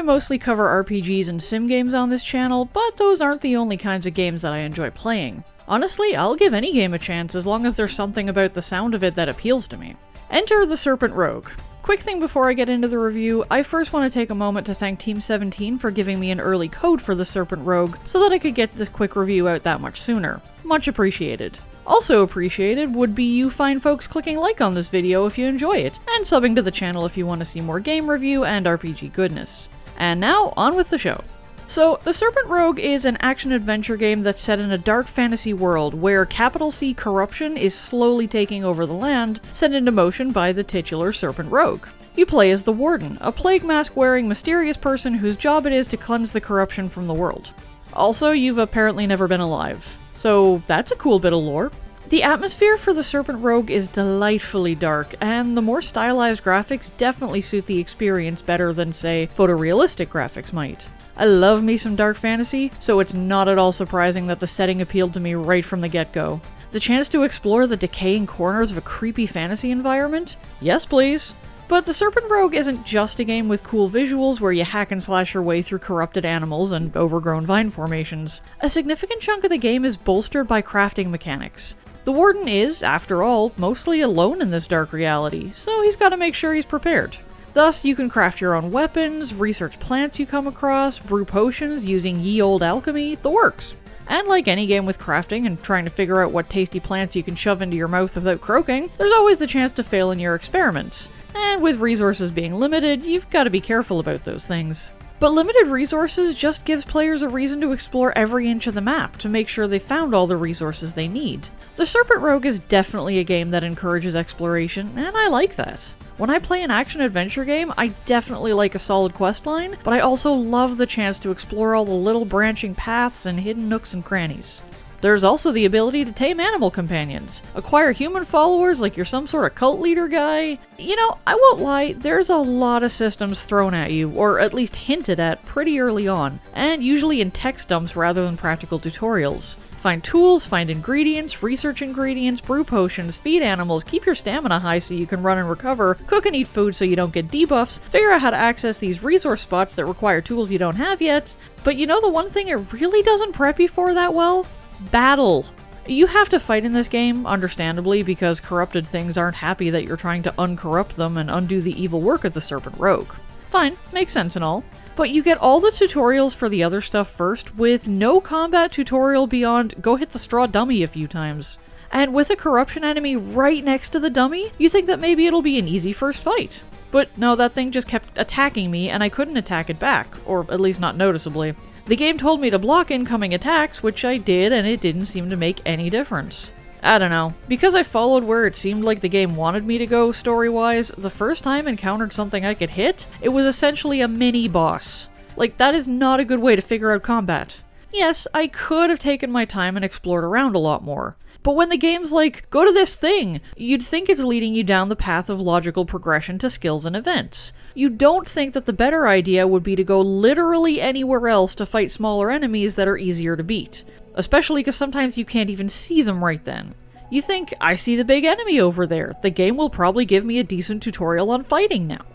mostly cover RPGs and sim games on this channel, but those aren't the only kinds of games that I enjoy playing. Honestly, I'll give any game a chance as long as there's something about the sound of it that appeals to me. Enter the Serpent Rogue. Quick thing before I get into the review, I first want to take a moment to thank Team 17 for giving me an early code for the Serpent Rogue so that I could get this quick review out that much sooner. Much appreciated. Also appreciated would be you fine folks clicking like on this video if you enjoy it, and subbing to the channel if you want to see more game review and RPG goodness. And now, on with the show. So, the Serpent Rogue is an action-adventure game that's set in a dark fantasy world where capital C corruption is slowly taking over the land, set into motion by the titular Serpent Rogue. You play as the Warden, a plague mask-wearing mysterious person whose job it is to cleanse the corruption from the world. Also, you've apparently never been alive. So, that's a cool bit of lore. The atmosphere for the Serpent Rogue is delightfully dark, and the more stylized graphics definitely suit the experience better than, say, photorealistic graphics might. I love me some dark fantasy, so it's not at all surprising that the setting appealed to me right from the get-go. The chance to explore the decaying corners of a creepy fantasy environment? Yes, please. But the Serpent Rogue isn't just a game with cool visuals where you hack and slash your way through corrupted animals and overgrown vine formations. A significant chunk of the game is bolstered by crafting mechanics. The Warden is, after all, mostly alone in this dark reality, so he's gotta make sure he's prepared. Thus, you can craft your own weapons, research plants you come across, brew potions using ye olde alchemy, the works. And like any game with crafting and trying to figure out what tasty plants you can shove into your mouth without croaking, there's always the chance to fail in your experiments. And with resources being limited, you've got to be careful about those things. But limited resources just gives players a reason to explore every inch of the map to make sure they found all the resources they need. The Serpent Rogue is definitely a game that encourages exploration, and I like that. When I play an action-adventure game, I definitely like a solid questline, but I also love the chance to explore all the little branching paths and hidden nooks and crannies. There's also the ability to tame animal companions, acquire human followers like you're some sort of cult leader guy. You know, I won't lie, there's a lot of systems thrown at you, or at least hinted at pretty early on, and usually in text dumps rather than practical tutorials. Find tools, find ingredients, research ingredients, brew potions, feed animals, keep your stamina high so you can run and recover, cook and eat food so you don't get debuffs, figure out how to access these resource spots that require tools you don't have yet. But you know the one thing it really doesn't prep you for that well? Battle. You have to fight in this game, understandably, because corrupted things aren't happy that you're trying to uncorrupt them and undo the evil work of the Serpent Rogue. Fine, makes sense and all. But you get all the tutorials for the other stuff first, with no combat tutorial beyond go hit the straw dummy a few times. And with a corruption enemy right next to the dummy, you think that maybe it'll be an easy first fight. But no, that thing just kept attacking me and I couldn't attack it back, or at least not noticeably. The game told me to block incoming attacks, which I did, and it didn't seem to make any difference. I don't know. Because I followed where it seemed like the game wanted me to go story-wise, the first time I encountered something I could hit, it was essentially a mini-boss. Like, that is not a good way to figure out combat. Yes, I could have taken my time and explored around a lot more. But when the game's like, go to this thing, you'd think it's leading you down the path of logical progression to skills and events. You don't think that the better idea would be to go literally anywhere else to fight smaller enemies that are easier to beat. Especially because sometimes you can't even see them right then. You think, I see the big enemy over there, the game will probably give me a decent tutorial on fighting now.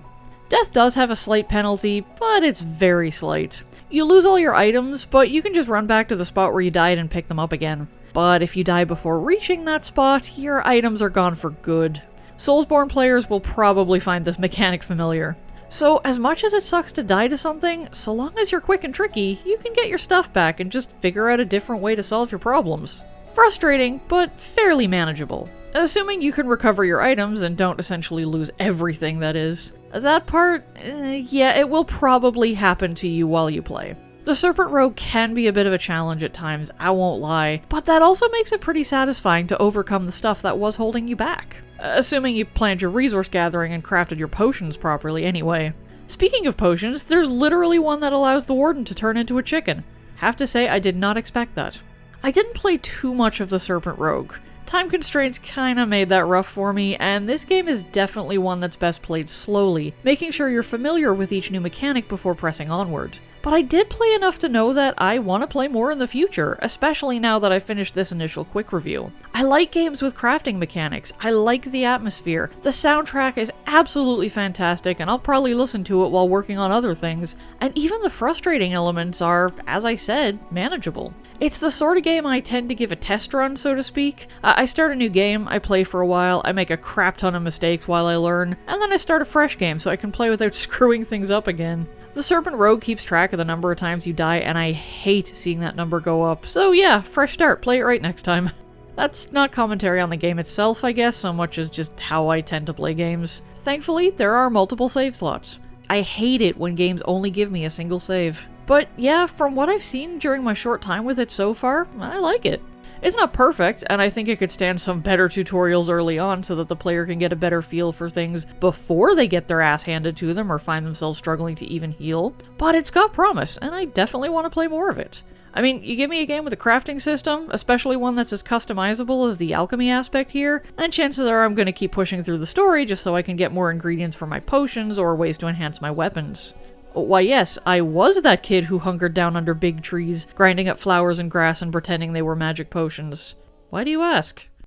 Death does have a slight penalty, but it's very slight. You lose all your items, but you can just run back to the spot where you died and pick them up again. But if you die before reaching that spot, your items are gone for good. Soulsborne players will probably find this mechanic familiar. So, as much as it sucks to die to something, so long as you're quick and tricky, you can get your stuff back and just figure out a different way to solve your problems. Frustrating, but fairly manageable. Assuming you can recover your items and don't essentially lose everything, that is. That part, yeah, it will probably happen to you while you play. The Serpent Rogue can be a bit of a challenge at times, I won't lie, but that also makes it pretty satisfying to overcome the stuff that was holding you back. Assuming you planned your resource gathering and crafted your potions properly anyway. Speaking of potions, there's literally one that allows the Warden to turn into a chicken. Have to say, I did not expect that. I didn't play too much of the Serpent Rogue. Time constraints kinda made that rough for me, and this game is definitely one that's best played slowly, making sure you're familiar with each new mechanic before pressing onward. But I did play enough to know that I want to play more in the future, especially now that I finished this initial quick review. I like games with crafting mechanics, I like the atmosphere, the soundtrack is absolutely fantastic and I'll probably listen to it while working on other things, and even the frustrating elements are, as I said, manageable. It's the sort of game I tend to give a test run, so to speak. I start a new game, I play for a while, I make a crap ton of mistakes while I learn, and then I start a fresh game so I can play without screwing things up again. The Serpent Rogue keeps track of the number of times you die, and I hate seeing that number go up, so yeah, fresh start, play it right next time. That's not commentary on the game itself, I guess, so much as just how I tend to play games. Thankfully, there are multiple save slots. I hate it when games only give me a single save. But yeah, from what I've seen during my short time with it so far, I like it. It's not perfect, and I think it could stand some better tutorials early on so that the player can get a better feel for things before they get their ass handed to them or find themselves struggling to even heal. But it's got promise, and I definitely want to play more of it. I mean, you give me a game with a crafting system, especially one that's as customizable as the alchemy aspect here, and chances are I'm going to keep pushing through the story just so I can get more ingredients for my potions or ways to enhance my weapons. Why yes, I was that kid who hunkered down under big trees, grinding up flowers and grass and pretending they were magic potions. Why do you ask?